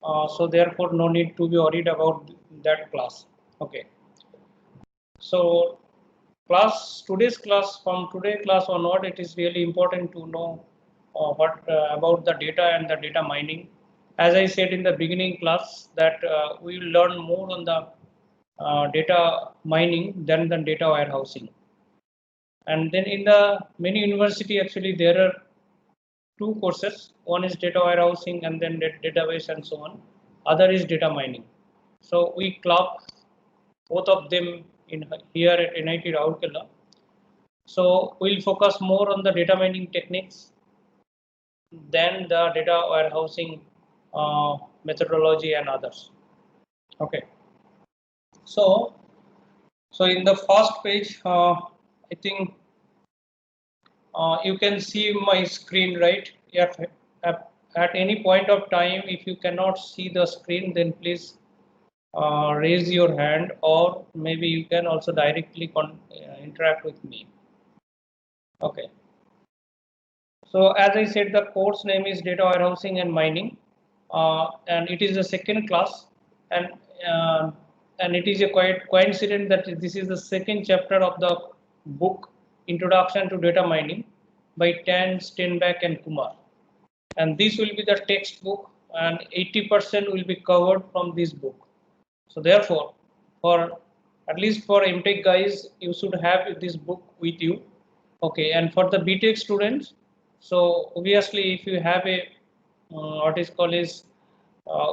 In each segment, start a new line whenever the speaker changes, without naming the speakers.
So therefore no need to be worried about that class. Okay. So today's class, from today class onward, it is really important to know what about the data and the data mining. As I said in the beginning class, that we will learn more on the data mining than the data warehousing. And then in the many university, actually there are two courses. One is data warehousing and then database and so on. Other is data mining. So we club both of them in here at NIT Rourkela. So we'll focus more on the data mining techniques than the data warehousing methodology and others. Okay. So in the first page, I think you can see my screen, right? If at any point of time, if you cannot see the screen, then please raise your hand, or maybe you can also directly interact with me. Okay. So as I said, the course name is Data Warehousing and Mining, and it is a second class, and uh, and it is a quite coincidence that this is the second chapter of the book Introduction to Data Mining by Tan, Steinbeck and Kumar, and this will be the textbook, and 80% will be covered from this book. So therefore, for at least for MTech guys, you should have this book with you. Okay, and for the BTech students, so obviously if you have a what is called is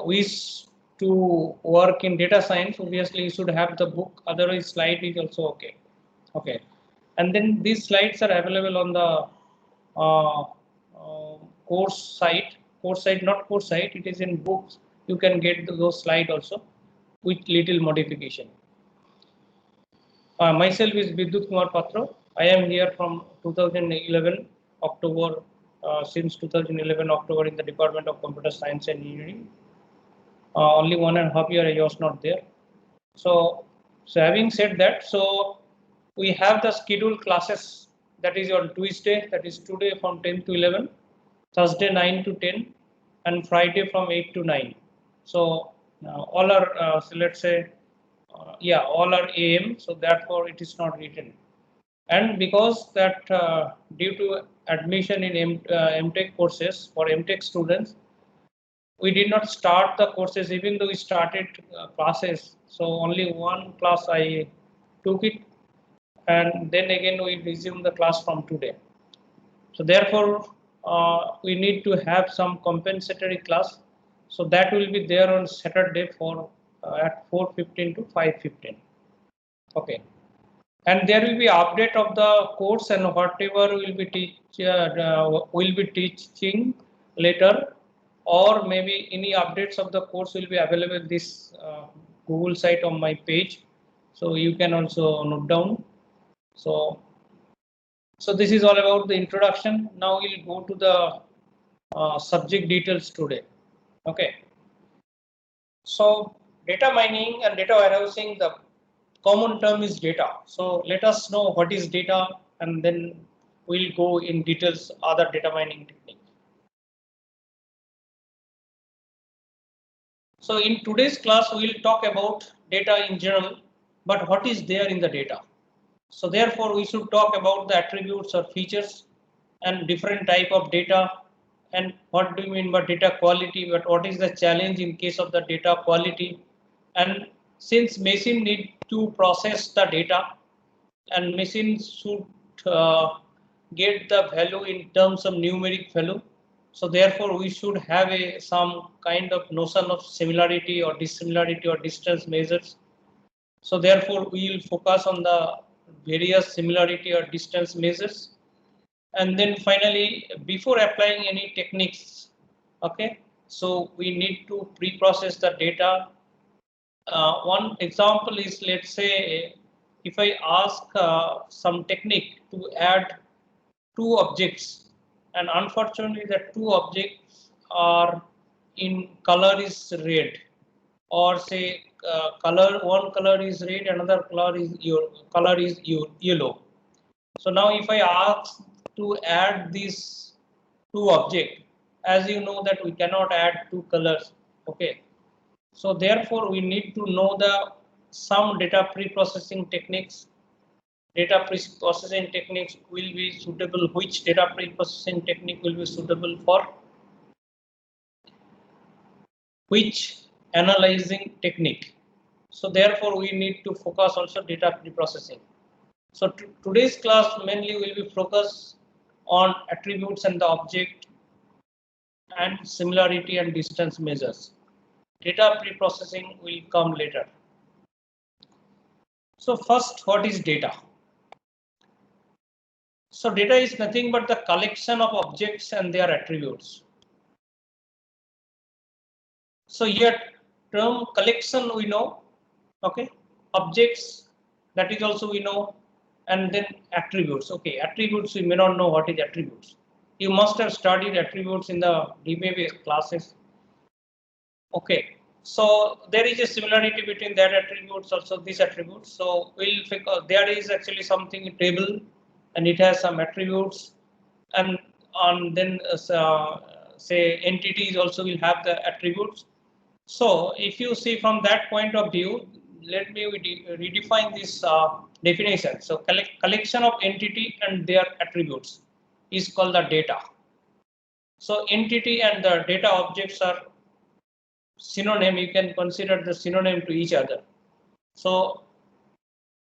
wish to work in data science, obviously you should have the book. Otherwise, slide is also okay. Okay, and then these slides are available on the uh, course site. Course site, not course site. It is in books. You can get those slides also with little modification. Myself is Vidyut Kumar Patra. I am here from 2011 October, since 2011 October in the Department of Computer Science and Engineering. Only 1.5 years I was not there. So having said that, so we have the scheduled classes, that is on Tuesday, that is today from 10 to 11, Thursday 9 to 10, and Friday from 8 to 9. So all are, so let's say, yeah, all are AM, so therefore it is not written. And because that due to admission in MTech courses for MTech students, we did not start the courses even though we started classes. So only one class I took it, and then again we resume the class from today. So therefore, we need to have some compensatory class. So that will be there on Saturday for at 4:15 to 5:15. Okay, and there will be update of the course and whatever will be teaching later, or maybe any updates of the course will be available this Google site on my page. So you can also note down. So this is all about the introduction. Now we'll go to the subject details today. Okay. So data mining and data warehousing, the common term is data. So let us know what is data, and then we'll go in details other data mining techniques. So in today's class, we'll talk about data in general, but what is there in the data. So therefore, we should talk about the attributes or features and different type of data, and what do you mean by data quality, but what is the challenge in case of the data quality. And since machine need to process the data, and machines should get the value in terms of numeric value, so therefore we should have some kind of notion of similarity or dissimilarity or distance measures. So therefore, we will focus on the various similarity or distance measures. And then finally, before applying any techniques, okay, so we need to pre-process the data. One example is, let's say, if I ask some technique to add two objects, and unfortunately the two objects are in color is red, or say one color is red, another color is yellow. So now if I ask to add these two objects, as you know that we cannot add two colors. Okay. So therefore, we need to know some data pre-processing techniques. Data pre-processing techniques will be suitable. Which data pre-processing technique will be suitable for which analyzing technique? So therefore, we need to focus also data pre-processing. So today's class mainly will be focused on attributes and the object and similarity and distance measures. Data pre-processing will come later. So first, what is data? So data is nothing but the collection of objects and their attributes. So here term collection we know, okay, objects that is also we know, and then attributes. Okay, attributes we may not know what is attributes. You must have studied attributes in the DBA classes. Okay, so there is a similarity between that attributes also these attributes. So we'll figure there is actually something table and it has some attributes, and then say entities also will have the attributes. So if you see from that point of view, let me redefine this definition. So collection of entity and their attributes is called the data. So entity and the data objects are synonym. You can consider the synonym to each other. So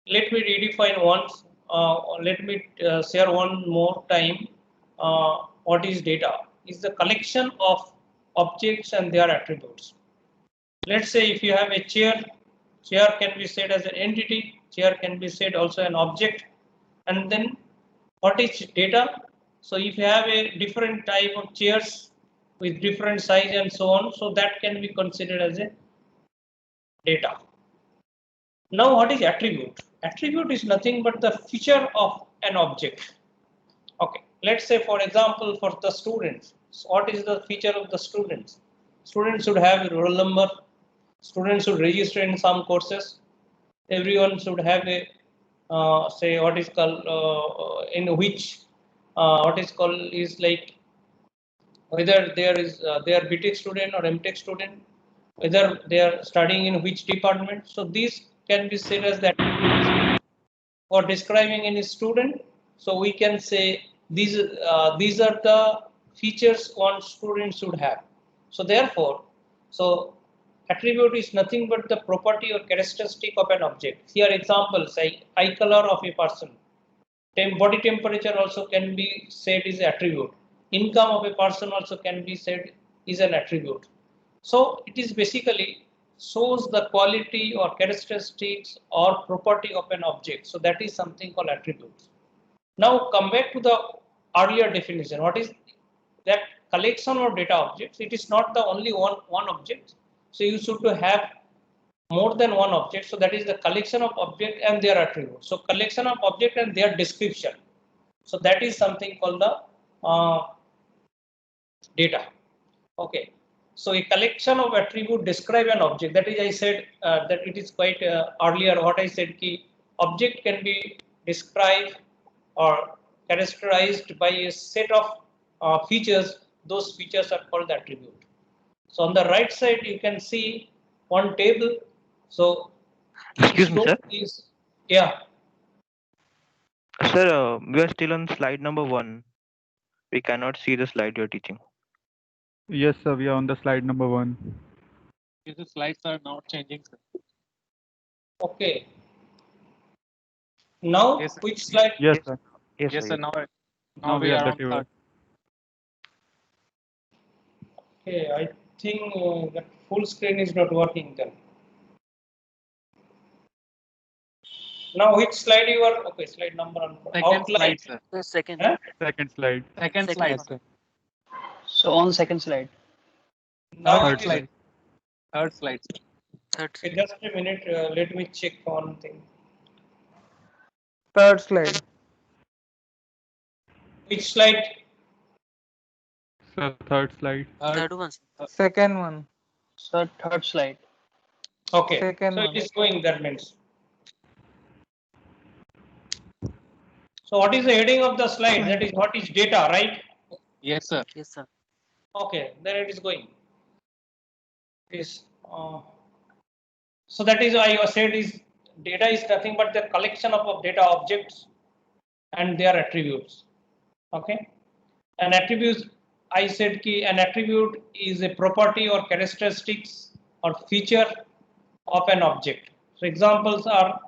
let me redefine once. Let me share one more time. What is data? Is the collection of objects and their attributes. Let's say if you have a chair, chair can be said as an entity, chair can be said also an object, and then what is data? So if you have a different type of chairs with different size and so on, so that can be considered as a data. Now what is attribute? Attribute is nothing but the feature of an object. Okay, let's say for example for the students, so what is the feature of the students? Students should have a roll number. Students should register in some courses. Everyone should have a say what is called in which what is called is like whether they are BTech student or MTech student, whether they are studying in which department. So these can be said as the attributes for describing any student. So we can say these are the features one student should have. So therefore, so attribute is nothing but the property or characteristic of an object. Here examples like eye color of a person. Body temperature also can be said is attribute. Income of a person also can be said is an attribute. So it is basically shows the quality or characteristics or property of an object. So that is something called attributes. Now come back to the earlier definition. What is that collection of data objects? It is not the only one object. So you should to have more than one object. So that is the collection of object and their attributes. So collection of object and their description. So that is something called the data. Okay. So a collection of attribute describe an object. That is, I said that it is quite earlier what I said ki object can be described or characterized by a set of features. Those features are called the attribute. So on the right side you can see one table. So
Excuse me, sir.
Yeah.
Sir, we are still on slide number 1. We cannot see the slide you're teaching.
Yes, sir. We are on the slide number 1.
The slides are not changing, sir.
Okay. Now,
yes,
which slide?
Yes, sir.
Yes, sir. Now
we
we
are
are
the
on
table.
third.
Okay, I think that full screen is not working then. Now, which slide you are? Okay, slide number on
Second
outline.
slide, sir.
The second.
Huh?
Second slide.
Second
Second
slide,
one.
sir.
So on second slide.
Now
Third
it is.
slide.
Third slide, sir.
Third.
Okay, just a minute. Let me check one thing.
Third slide.
Which slide?
Sir, third slide.
Third one.
Second one.
Sir, third slide.
Okay.
Second
So
one.
it is going. That means. So what is the heading of the slide? That is what is data, right?
Yes, sir.
Yes, sir.
Okay, then it is going. is so that is I said is data is nothing but the collection of data objects and their attributes. Okay, an attribute, I said ki an attribute is a property or characteristics or feature of an object. So examples are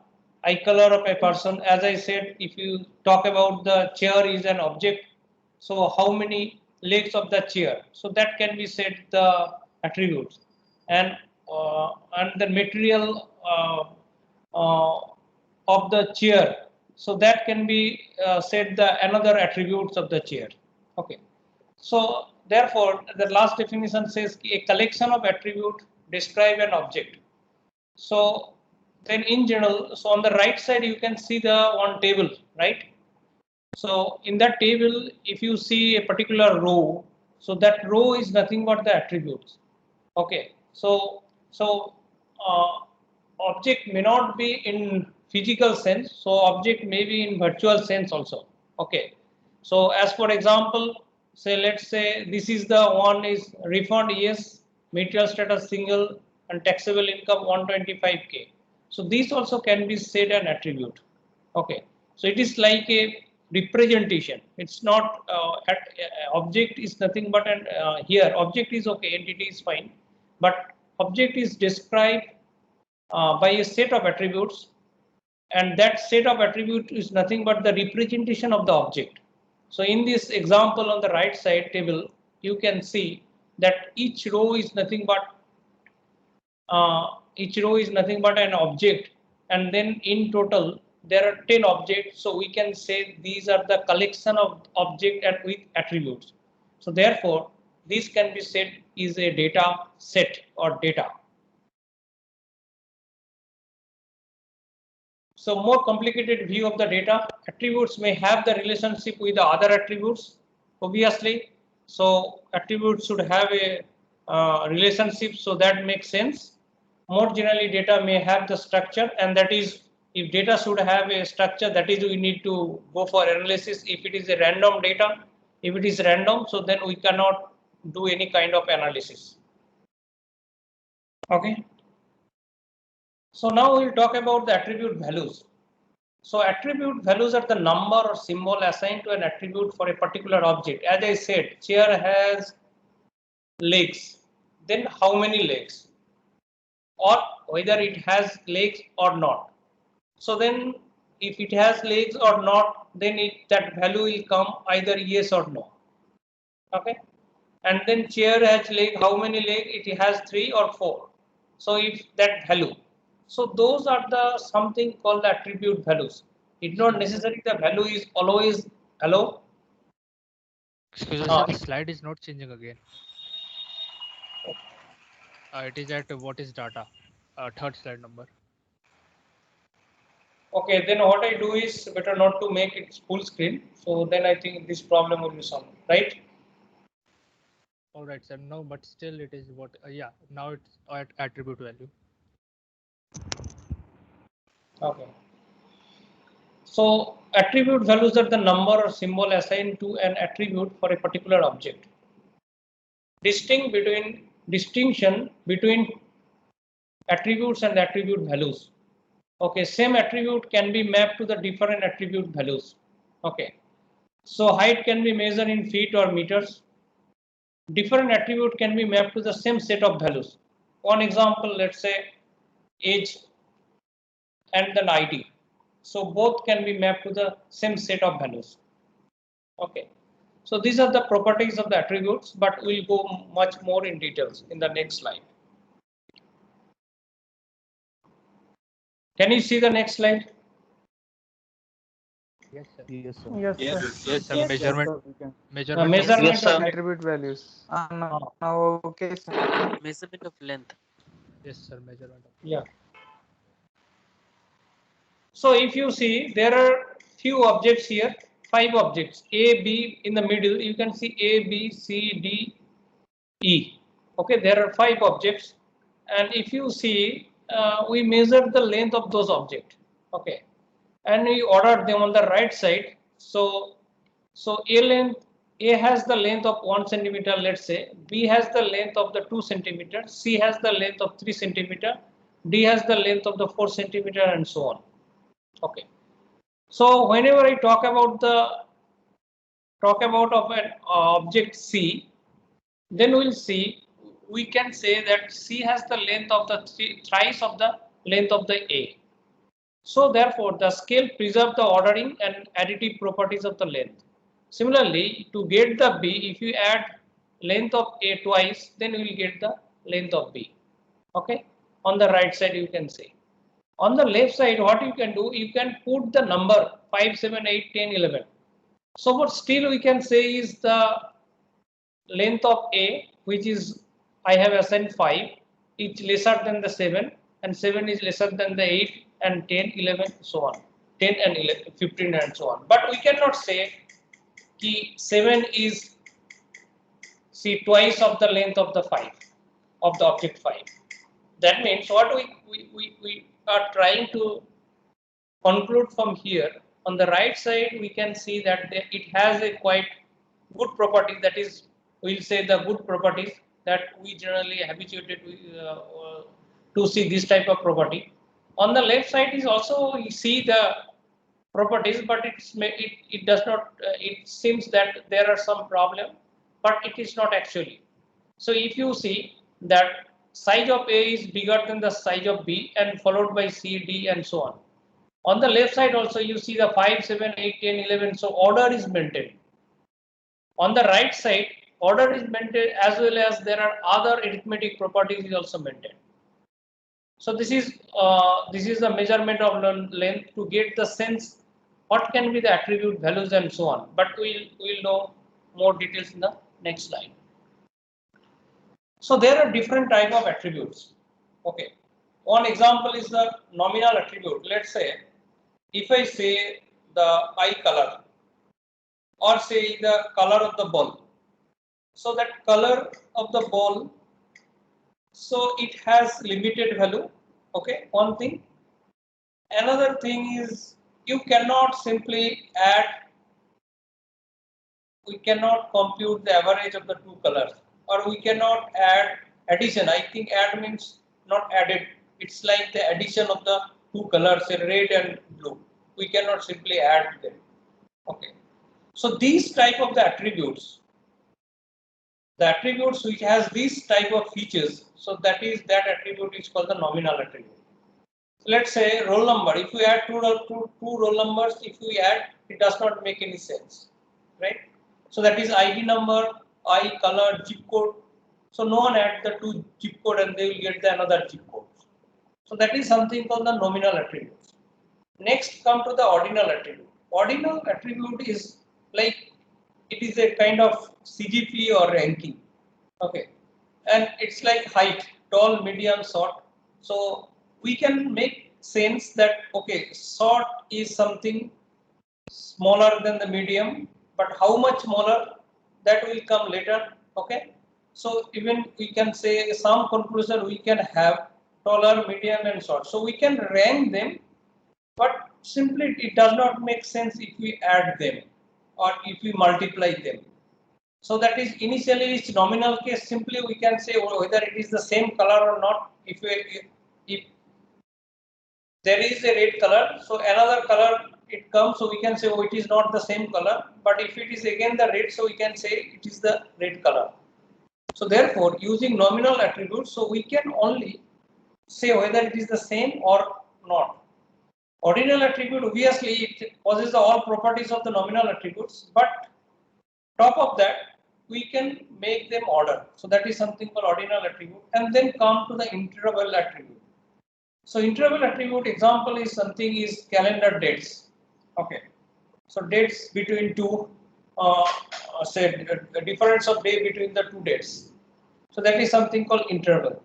eye color of a person. As I said, if you talk about the chair is an object, so how many legs of the chair? So that can be said the attributes, and the material of the chair. So that can be said the another attributes of the chair. Okay. So therefore, the last definition says a collection of attribute describe an object. So then in general, so on the right side you can see the one table, right? So in that table, if you see a particular row, so that row is nothing but the attributes. Okay. So object may not be in physical sense. So object may be in virtual sense also. Okay. So as for example, say let's say this is the one is refund, yes, material status single, and taxable income 125K. So these also can be said an attribute. Okay. So it is like a representation. It's not object is nothing but an here object is okay, entity is fine, but object is described by a set of attributes, and that set of attributes is nothing but the representation of the object. So in this example on the right side table, you can see that each row is nothing but an object, and then in total there are 10 objects. So we can say these are the collection of object and with attributes. So therefore, this can be said is a data set or data. So more complicated view of the data, attributes may have the relationship with the other attributes, obviously. So attributes should have a relationship, so that makes sense. More generally, data may have the structure, and that is if data should have a structure, that is we need to go for analysis. If it is a random data, if it is random, so then we cannot do any kind of analysis. Okay. So now we'll talk about the attribute values. So attribute values are the number or symbol assigned to an attribute for a particular object. As I said, chair has legs. Then how many legs? Or whether it has legs or not. So then if it has legs or not, then that value will come either yes or no. Okay. And then chair has leg, how many legs? It has 3 or 4. So if that value. So those are the something called the attribute values. It's not necessarily the value is always hello.
Excuse me, sir, the slide is not changing again. It is at what is data, third slide number.
Okay, then what I do is better not to make it full screen. So then I think this problem will be solved, right?
All right, sir. No, but still it is what? Yeah, now it's at attribute value.
Okay. So attribute values are the number or symbol assigned to an attribute for a particular object. Distinction between attributes and attribute values. Okay, same attribute can be mapped to the different attribute values. Okay. So height can be measured in feet or meters. Different attribute can be mapped to the same set of values. One example, let's say age and then ID. So both can be mapped to the same set of values. Okay. So these are the properties of the attributes, but we'll go much more in details in the next slide. Can you see the next slide?
Yes, sir.
Yes, sir.
Yes,
Yes,
sir.
yes,
Sir,
yes.
measurement.
We can.
Measurement.
Measurement
Yes, sir.
of
Attribute values. Now, okay, sir.
Measurement of length.
Yes, sir. Measurement.
yeah. So if you see, there are few objects here, 5 objects, A, B in the middle. You can see A, B, C, D, E. Okay, there are 5 objects, and if you see, we measure the length of those objects. Okay, and we ordered them on the right side. So A length A has the length of 1 centimeter, let's say, B has the length of the 2 centimeter, C has the length of 3 centimeter, D has the length of the 4 centimeter, and so on. Okay. So whenever I talk about of an object C, then we'll see, we can say that C has the length of the thrice of the length of the A. So therefore, the scale preserves the ordering and additive properties of the length. Similarly, to get the B, if you add length of A twice, then you will get the length of B. Okay. On the right side, you can say. On the left side, what you can do, you can put the number 5, 7, 8, 10, 11. So what still we can say is the length of A, which is I have assigned 5, is lesser than the 7, and 7 is lesser than the 8, and 10, 11, so on. 10 and 11, 15 and so on. But we cannot say that 7 is twice of the length of the 5, of the object 5. That means what we are trying to conclude from here, on the right side we can see that it has a quite good property, that is, we'll say the good properties that we generally habituated to see this type of property. On the left side is also you see the properties, but it does not, it seems that there are some problem, but it is not actually. So if you see that size of A is bigger than the size of B and followed by C, D, and so on. On the left side also you see the 5, 7, 8, 10, 11, so order is maintained. On the right side, order is maintained as well as there are other arithmetic properties is also maintained. So this is the measurement of length to get the sense what can be the attribute values and so on. But we'll know more details in the next slide. So there are different type of attributes. Okay. One example is the nominal attribute. Let's say if I say the eye color, or say the color of the ball. So that color of the ball, so it has limited value. Okay, one thing. Another thing is you cannot simply add, we cannot compute the average of the two colors, or we cannot add addition. I think add means not added. It's like the addition of the two colors, red and blue. We cannot simply add them. Okay. So these type of the attributes which has these type of features, so that attribute is called the nominal attribute. So let's say roll number. If you add two roll numbers, if we add, it does not make any sense, right? So that is ID number, eye color, zip code. So no one add the two zip code and they will get the another zip code. So that is something called the nominal attributes. Next, come to the ordinal attribute. Ordinal attribute is like, it is a kind of CGP or ranking. Okay, and it's like height, tall, medium, short. So we can make sense that okay, short is something smaller than the medium, but how much smaller, that will come later. Okay, so even we can say some conclusion we can have taller, medium, and short. So we can rank them, but simply it does not make sense if we add them or if we multiply them. So that is initially its nominal case. Simply we can say whether it is the same color or not. If there is a red color, so another color it comes, so we can say, oh, it is not the same color. But if it is again the red, so we can say it is the red color. So therefore, using nominal attributes, so we can only say whether it is the same or not. Ordinal attribute, obviously, it possesses all properties of the nominal attributes, but top of that, we can make them order. So that is something called ordinal attribute, and then come to the interval attribute. So interval attribute example is something is calendar dates. Okay, so dates between two, say the difference of day between the two dates. So that is something called interval.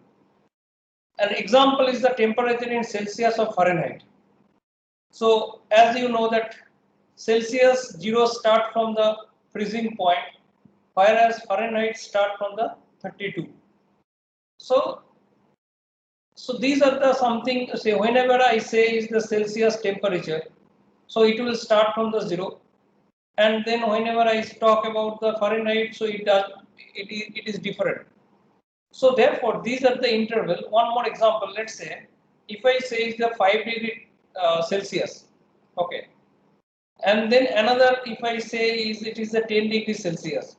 An example is the temperature in Celsius or Fahrenheit. So as you know that Celsius 0 start from the freezing point, whereas Fahrenheit start from the 32. So these are the something, say whenever I say is the Celsius temperature, so it will start from the 0, and then whenever I talk about the Fahrenheit, so it is different. So therefore, these are the interval. One more example. Let's say if I say it's the 5 degree Celsius, okay, and then another if I say is it is the 10 degrees Celsius.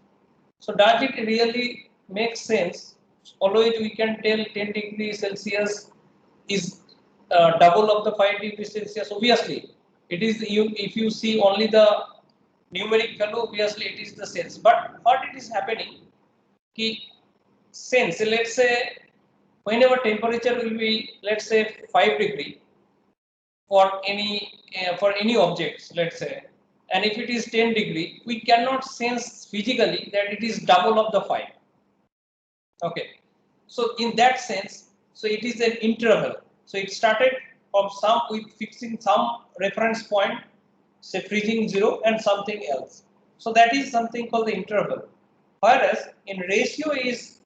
So does it really make sense? Always we can tell 10 degrees Celsius is double of the 5 degrees Celsius. Obviously, it is if you see only the numeric value, obviously it is the sense. But what it is happening? Ki sense. Let's say whenever temperature will be, let's say 5 degree for any objects, let's say, and if it is 10 degree, we cannot sense physically that it is double of the 5. Okay, so in that sense, so it is an interval. So it started from some with fixing some reference point, say freezing 0 and something else. So that is something called the interval. Whereas in ratio is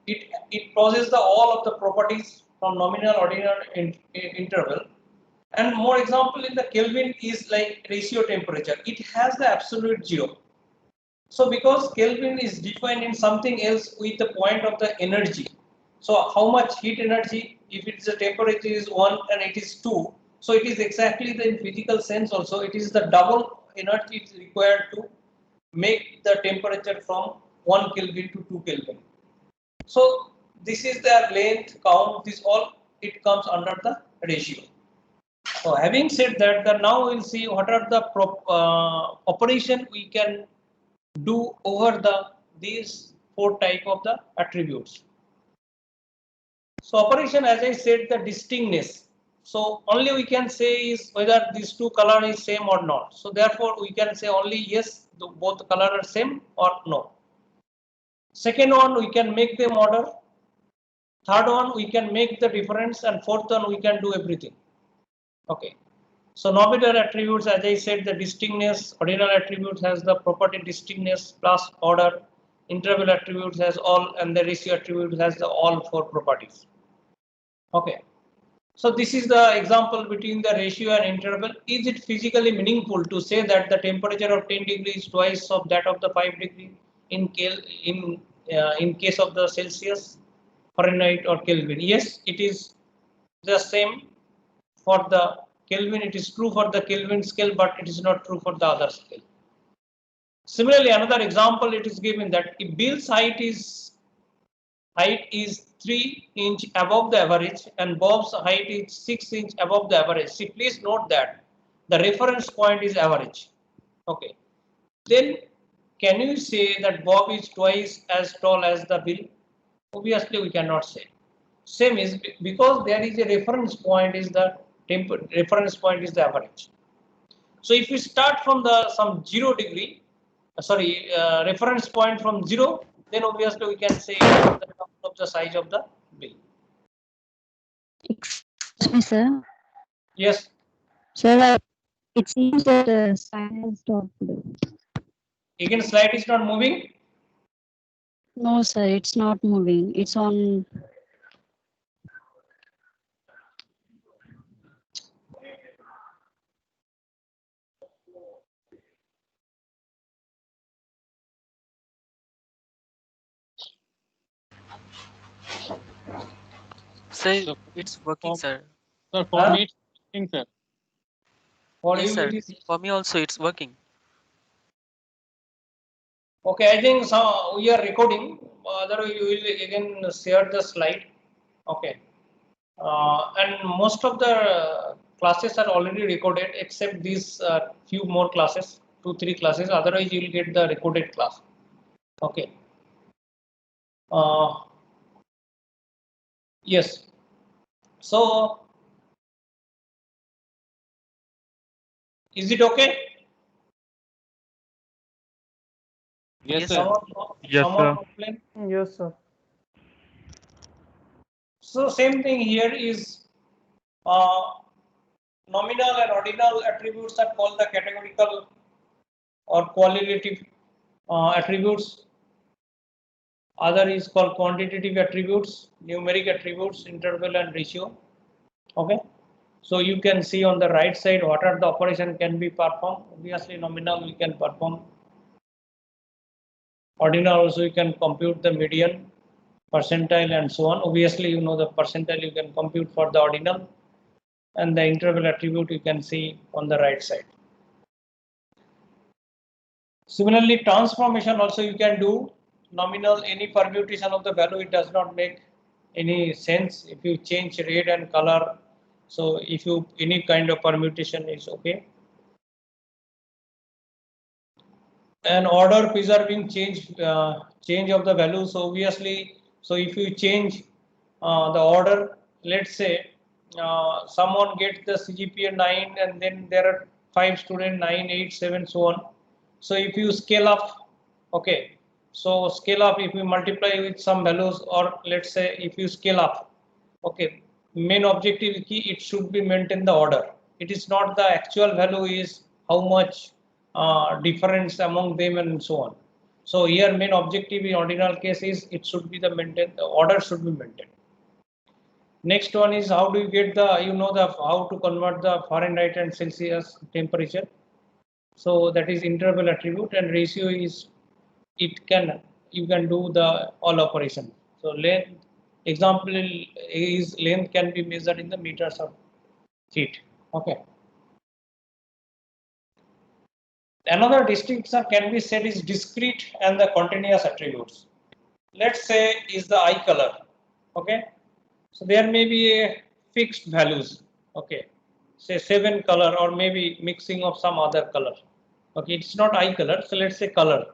it possesses the all of the properties from nominal, ordinal, interval. And more example in the Kelvin is like ratio temperature. It has the absolute 0. So because Kelvin is defined in something else with the point of the energy. So how much heat energy, if it's the temperature is 1 and it is 2. So it is exactly the in physical sense also, it is the double energy is required to make the temperature from 1 Kelvin to 2 Kelvin. So this is the length count, this all it comes under the ratio. So having said that, now we'll see what are the operation we can do over these 4 type of the attributes. So operation, as I said, the distinctness. So only we can say is whether these two color is same or not. So therefore we can say only yes, both color are same or no. Second one, we can make them order. Third one, we can make the difference, and fourth one, we can do everything. Okay. So nominal attributes, as I said, the distinctness, ordinal attributes has the property distinctness plus order, interval attributes has all, and the ratio attribute has the all 4 properties. Okay. So this is the example between the ratio and interval. Is it physically meaningful to say that the temperature of 10 degrees is twice of that of the 5 degree in case of the Celsius, Fahrenheit or Kelvin? Yes, it is the same for the Kelvin. It is true for the Kelvin scale, but it is not true for the other scale. Similarly, another example it is given that if Bill's height is 3 inch above the average and Bob's height is 6 inch above the average. See, please note that the reference point is average. Okay. Then can you say that Bob is twice as tall as the Bill? Obviously, we cannot say. Same is because there is a reference point is the reference point is the average. So if we start from the some 0 degree, reference point from 0, then obviously we can say the size of the bill.
Excuse me, sir.
Yes.
Sir, it seems that the sign has stopped.
Again, slide is not moving.
No, sir, it's not moving. It's on.
Sir,
So,
it's working, sir.
Sir, for me it's working, sir.
For
Yes,
you
sir.
it is
For me also, it's working.
okay. I think we are recording. Otherwise, you will again share the slide. Okay. And most of the classes are already recorded except these few more classes, 2-3 classes. Otherwise, you will get the recorded class. Okay. Yes. So, is it okay?
Yes,
Yes,
sir.
sir.
Yes,
Someone
sir.
complain?
Yes, sir.
So same thing here is nominal and ordinal attributes are called the categorical or qualitative attributes. Other is called quantitative attributes, numeric attributes, interval and ratio. Okay. So you can see on the right side what are the operation can be performed. Obviously nominal you can perform. Ordinal also you can compute the median, percentile and so on. Obviously you know the percentile you can compute for the ordinal, and the interval attribute you can see on the right side. Similarly, transformation also you can do. Nominal, any permutation of the value, it does not make any sense if you change red and color. So if you any kind of permutation is okay. And order preserving change of the value. So obviously, so if you change the order, let's say someone gets the CGPA 9 and then there are 5 students, 9, 8, 7, so on. So if you scale up, okay, so scale up if you multiply with some values, or let's say if you scale up, okay, main objective key, it should be maintain the order. It is not the actual value is how much difference among them and so on. So here main objective in ordinal case is it should be the order should be maintained. Next one is how do you get the, you know, the how to convert the Fahrenheit and Celsius temperature. So that is interval attribute, and ratio is it can, you can do the all operation. So length, example is length can be measured in the meters of feet. Okay. Another distinction can be said is discrete and the continuous attributes. Let's say is the eye color. Okay. So there may be a fixed values. Okay. Say 7 color or maybe mixing of some other color. Okay. It's not eye color. So let's say color.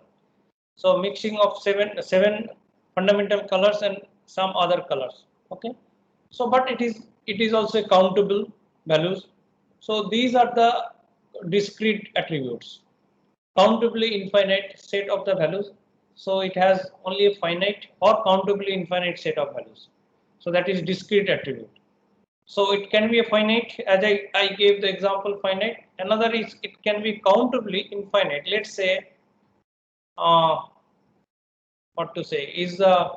So mixing of seven fundamental colors and some other colors. Okay. So but it is also countable values. So these are the discrete attributes. Countably infinite set of the values. So it has only a finite or countably infinite set of values. So that is discrete attribute. So it can be a finite, as I gave the example finite. Another is it can be countably infinite. Let's say what to say is a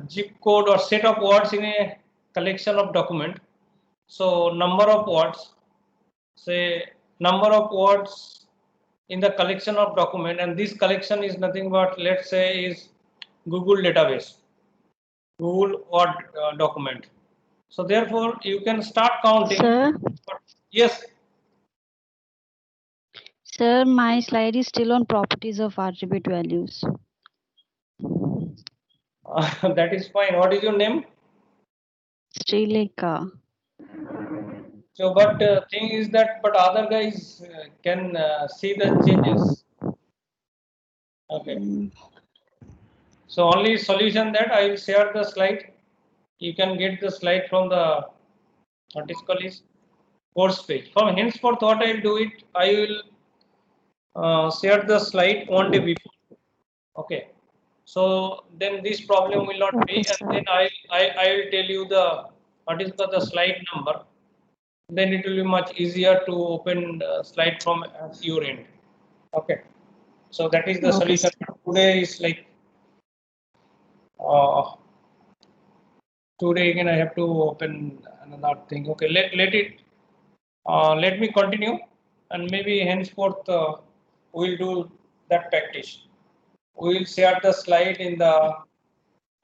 zip code or set of words in a collection of document. So number of words, say number of words in the collection of document, and this collection is nothing but, let's say, is Google database, Google Word document. So therefore you can start counting.
Sir,
Yes.
sir, my slide is still on properties of attribute values.
That is fine. What is your name?
Srilekha.
So, but thing is that, but other guys can see the changes. Okay. So only solution that I will share the slide. You can get the slide from the what is called is course page. From henceforth, what I will do it, I will share the slide one day before. Okay. So then this problem will not be, and then I will tell you the what is the slide number. Then it will be much easier to open slide from at your end. Okay. So that is the solution. Today is like today again I have to open another thing. Okay, let me continue, and maybe henceforth we'll do that practice. We will share the slide in the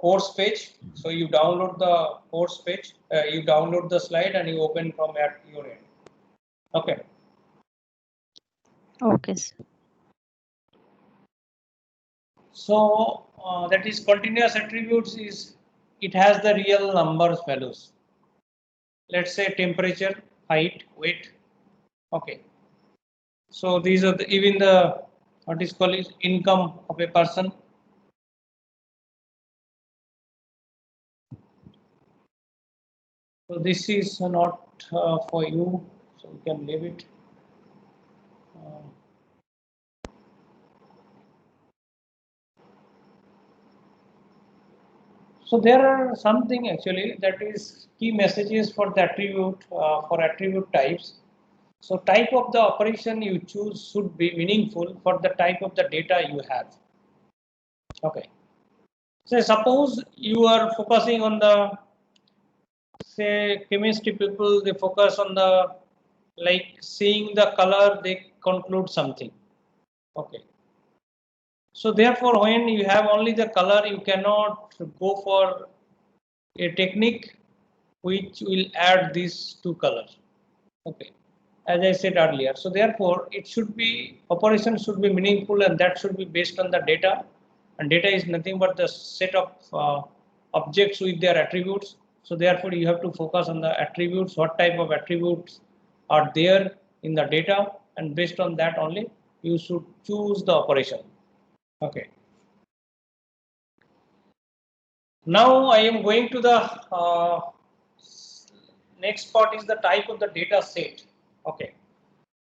course page. So you download the course page, you download the slide and you open from at your end. Okay.
Okay, sir.
So that is continuous attributes is it has the real numbers values. Let's say temperature, height, weight. Okay. So these are even the what is called is income of a person. So this is not for you, so you can leave it. So there are something actually that is key messages for the attribute for attribute types. So type of the operation you choose should be meaningful for the type of the data you have. Okay. So suppose you are focusing on the say chemistry people, they focus on the, like seeing the color, they conclude something. Okay. So therefore, when you have only the color, you cannot go for a technique which will add these two colors. Okay, as I said earlier. So therefore, it should be, operation should be meaningful, and that should be based on the data. And data is nothing but the set of objects with their attributes. So therefore, you have to focus on the attributes, what type of attributes are there in the data, and based on that only you should choose the operation. Okay. Now I am going to the next part is the type of the data set. Okay.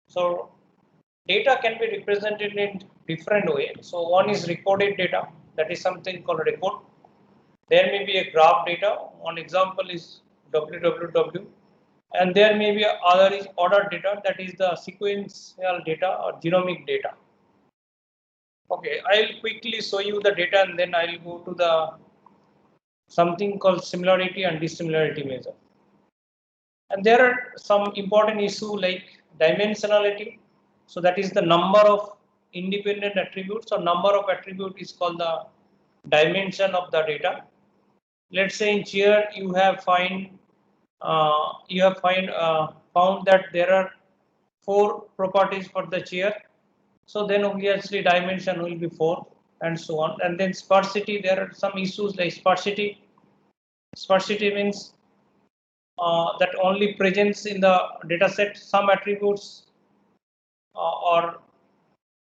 So data can be represented in different way. So one is recorded data, that is something called a record. There may be a graph data. One example is www, and there may be other is ordered data, that is the sequential data or genomic data. Okay, I'll quickly show you the data, and then I'll go to the something called similarity and dissimilarity measure. And there are some important issue like dimensionality. So that is the number of independent attributes, or number of attribute is called the dimension of the data. Let's say in chair you have found that there are 4 properties for the chair. So then obviously dimension will be 4, and so on. And then sparsity, there are some issues like sparsity. Sparsity means that only presence in the data set some attributes, or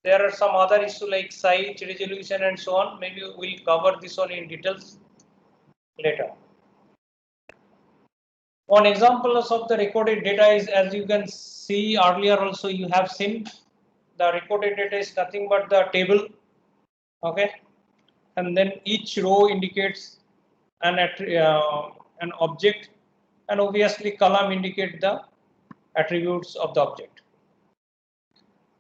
there are some other issue like size, resolution, and so on. Maybe we'll cover this one in details later. One example of the recorded data is, as you can see earlier also you have seen, the recorded data is nothing but the table. Okay, and then each row indicates an object, and obviously column indicate the attributes of the object.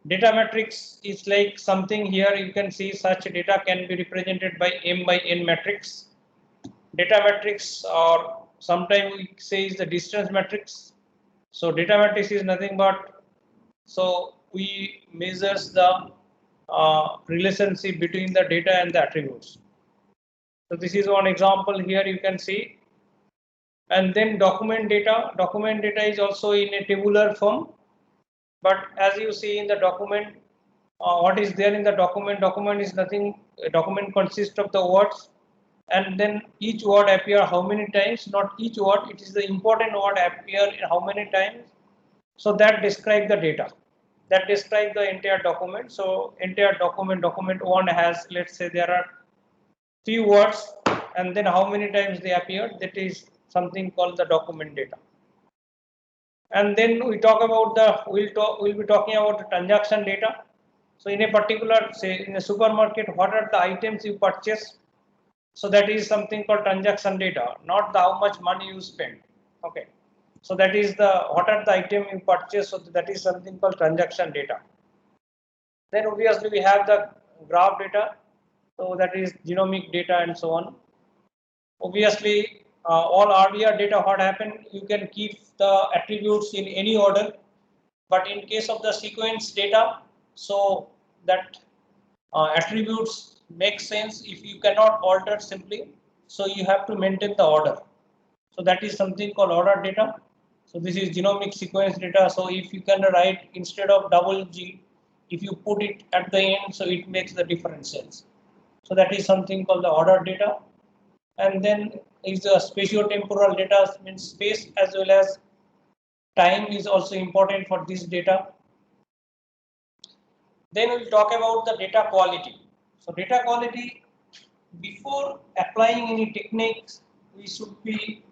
Data matrix is like something here you can see such data can be represented by m by n matrix. Data matrix, or sometimes we say is the distance matrix. So data matrix is nothing but, so we measures the relationship between the data and the attributes. So this is one example here you can see. And then document data is also in a tabular form, but as you see in the document, what is there in the document is nothing. A document consists of the words, and then each word appear how many times, not each word, it is the important word appear how many times. So that describe the data, that describe the entire document. So entire document 1 has, let's say there are few words, and then how many times they appear, that is something called the document data. And then we talk about the, we'll be talking about the transaction data. So in a particular, say in a supermarket, what are the items you purchase? So that is something called transaction data, not the how much money you spend. Okay, so that is the what are the item you purchase. So that is something called transaction data. Then obviously we have the graph data, so that is genomic data and so on. Obviously, all RDR data, what happened, you can keep the attributes in any order, but in case of the sequence data, so that attributes make sense if you cannot alter simply, so you have to maintain the order. So that is something called order data. So this is genomic sequence data. So if you can write instead of double G, if you put it at the end, so it makes the different sense. So that is something called the order data. And then is the spatiotemporal data, means space as well as time is also important for this data. Then we'll talk about the data quality. So data quality, before applying any techniques, we should be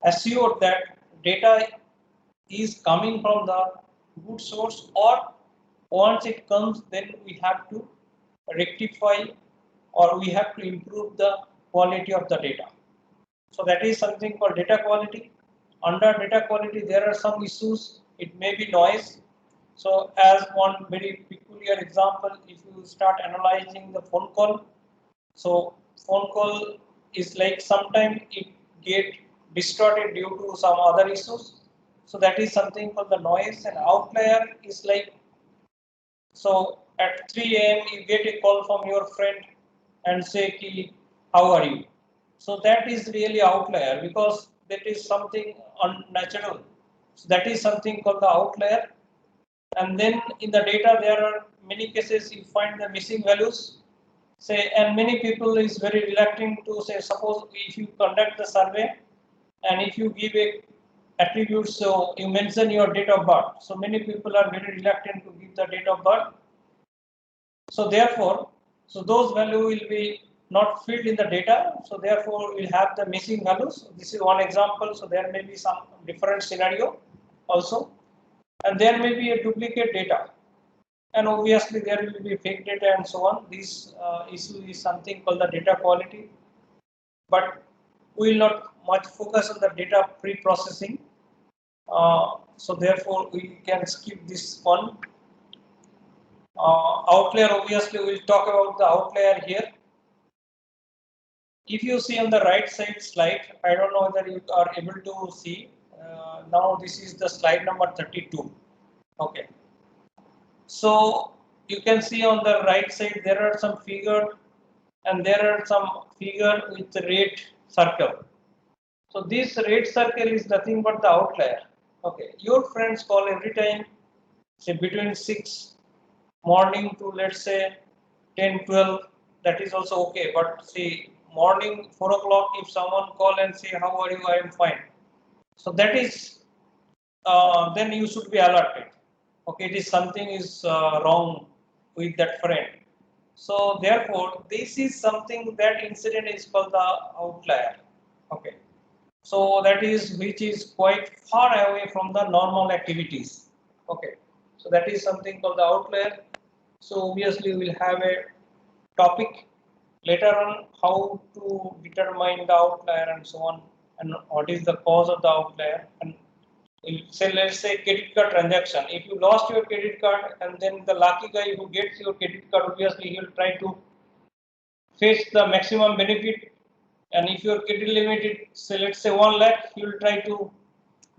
assured that data is coming from the good source, or once it comes, then we have to rectify or we have to improve the quality of the data. So that is something called data quality. Under data quality, there are some issues. It may be noise. So as one very peculiar example, if you start analyzing the phone call, so phone call is like sometimes it get distorted due to some other issues. So that is something called the noise. And outlier is like, so at 3 a.m. you get a call from your friend and say, Ki, how are you? So that is really outlier because that is something unnatural. So that is something called the outlier. And then in the data, there are many cases you find the missing values. Say, and many people is very reluctant to say, suppose if you conduct the survey and if you give a attribute, so you mention your date of birth. So many people are very reluctant to give the date of birth. So therefore, so those value will be not filled in the data. So therefore, we'll have the missing values. This is one example. So there may be some different scenario also, and there may be a duplicate data, and obviously there will be fake data and so on. This issue is something called the data quality, but we will not much focus on the data pre-processing. So therefore, we can skip this one. Outlier, obviously, we'll talk about the outlier here. If you see on the right side slide, I don't know whether you are able to see. Now this is the slide number 32. Okay. So you can see on the right side there are some figure, and there are some figure with red circle. So this red circle is nothing but the outlier. Okay. Your friends call every time, say between 6 morning to let's say 10, 12, that is also okay. But see, morning 4 o'clock, if someone call and say, how are you? I am fine. So that is, then you should be alerted. Okay, it is something is wrong with that friend. So therefore, this is something, that incident is called the outlier. Okay. So that is which is quite far away from the normal activities. Okay. So that is something called the outlier. So obviously we'll have a topic later on how to determine the outlier and so on, and what is the cause of the outlier. And say, let's say credit card transaction. If you lost your credit card, and then the lucky guy who gets your credit card, obviously he will try to fetch the maximum benefit. And if your credit limit is, say, let's say 1 lakh, he will try to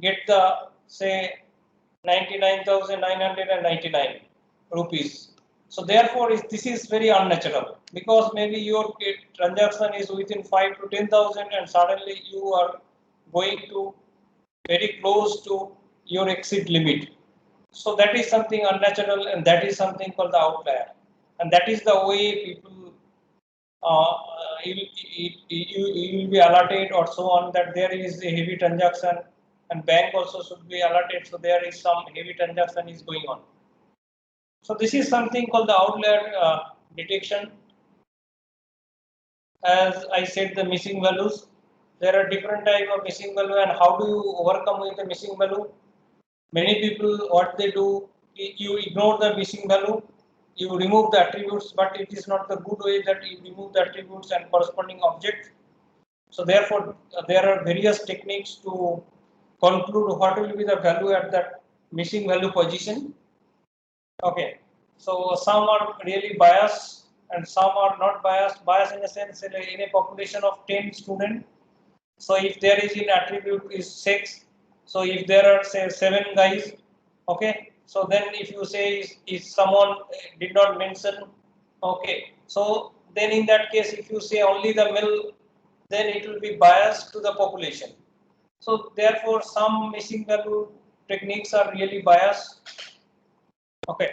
get the say 99,999 rupees. So therefore, this is very unnatural, because maybe your transaction is within 5 to 10,000, and suddenly you are going to very close to your exit limit. So that is something unnatural, and that is something called the outlier. And that is the way people you will be alerted or so on, that there is a heavy transaction, and bank also should be alerted. So there is some heavy transaction is going on. So this is something called the outlier detection. As I said, the missing values. There are different type of missing value, and how do you overcome with the missing value? Many people, what they do, you ignore the missing value, you remove the attributes, but it is not the good way that you remove the attributes and corresponding object. So therefore, there are various techniques to conclude what will be the value at that missing value position. Okay, so some are really biased and some are not biased. Biased in the sense, in a population of 10 students, so if there is an attribute is 6, so if there are say 7 guys, okay, so then if you say is someone did not mention, okay, so then in that case, if you say only the male, then it will be biased to the population. So therefore, some missing value techniques are really biased. Okay.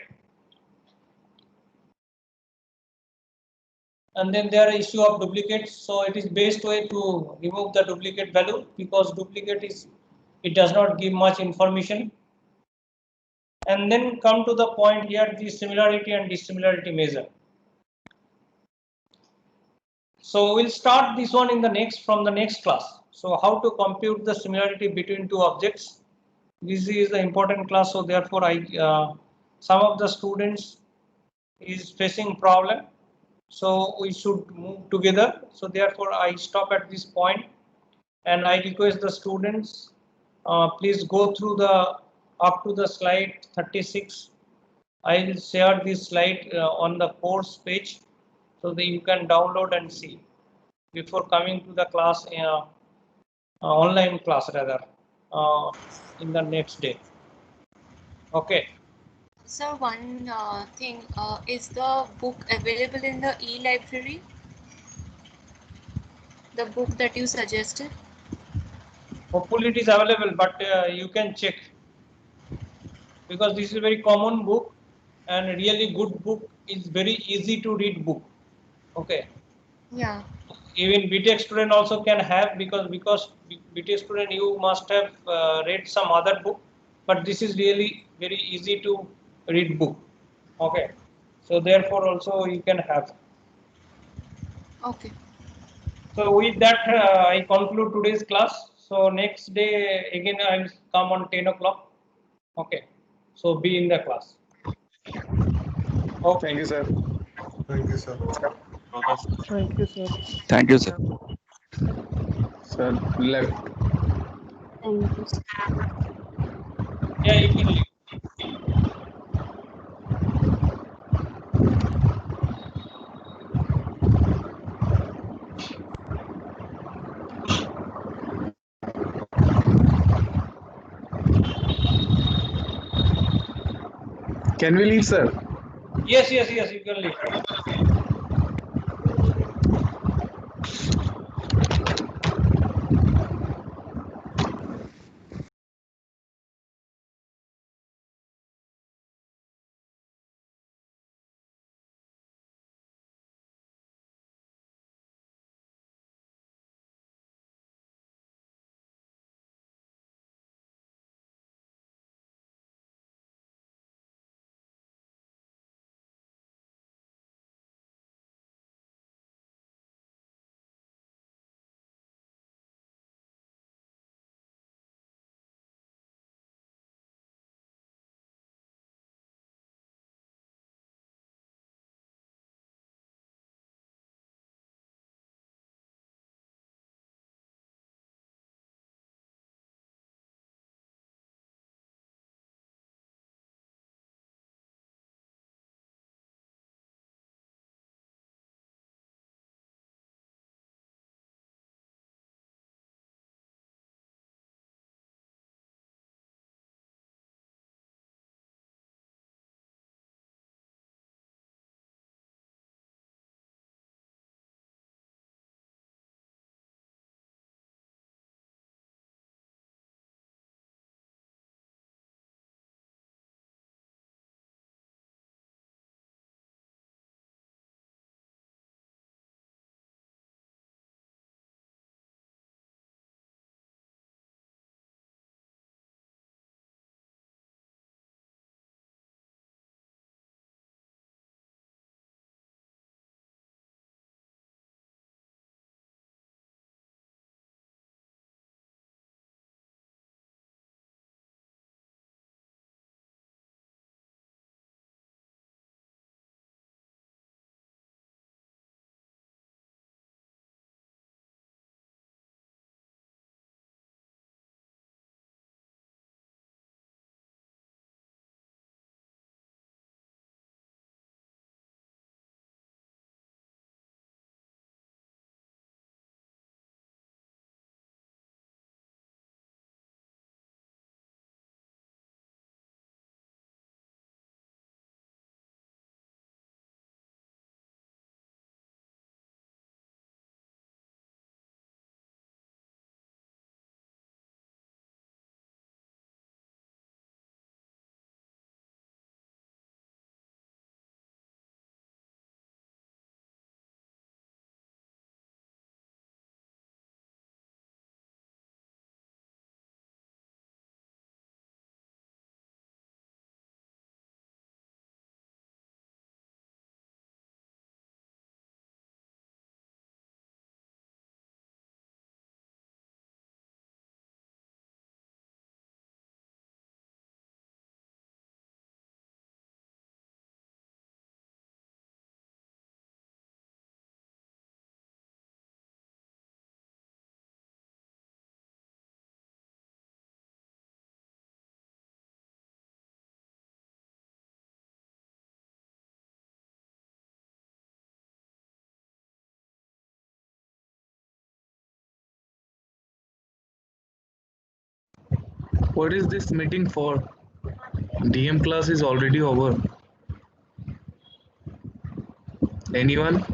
And then there are issue of duplicates. So it is best way to remove the duplicate value, because duplicate is, it does not give much information. And then come to the point here, the similarity and dissimilarity measure. So we'll start this one in the next, from the next class. So how to compute the similarity between two objects. This is the important class. So therefore, some of the students is facing problem. So we should move together. So therefore, I stop at this point, and I request the students, please go through the up to the slide 36. I will share this slide on the course page, so that you can download and see before coming to the class online class rather, in the next day. Okay.
Sir, one thing, is the book available in the e-library? The book that you suggested?
Hopefully it is available, but you can check, because this is a very common book and really good book, is very easy to read book. Okay.
Yeah.
Even BTech student also can have, because BTech student you must have read some other book, but this is really very easy to read book. Okay. So therefore also you can have.
Okay.
So with that, I conclude today's class. So next day again I will come on 10 o'clock. Okay. So be in the class. Okay.
Thank you, sir.
Thank you, sir.
Thank you, sir.
Thank you, sir.
Sir, left.
Thank you.
Yeah, you can leave.
Can we leave, sir?
Yes, you can leave.
What is this meeting for? DM class is already over. Anyone?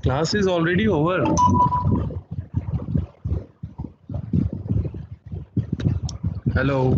Class is already over. Hello.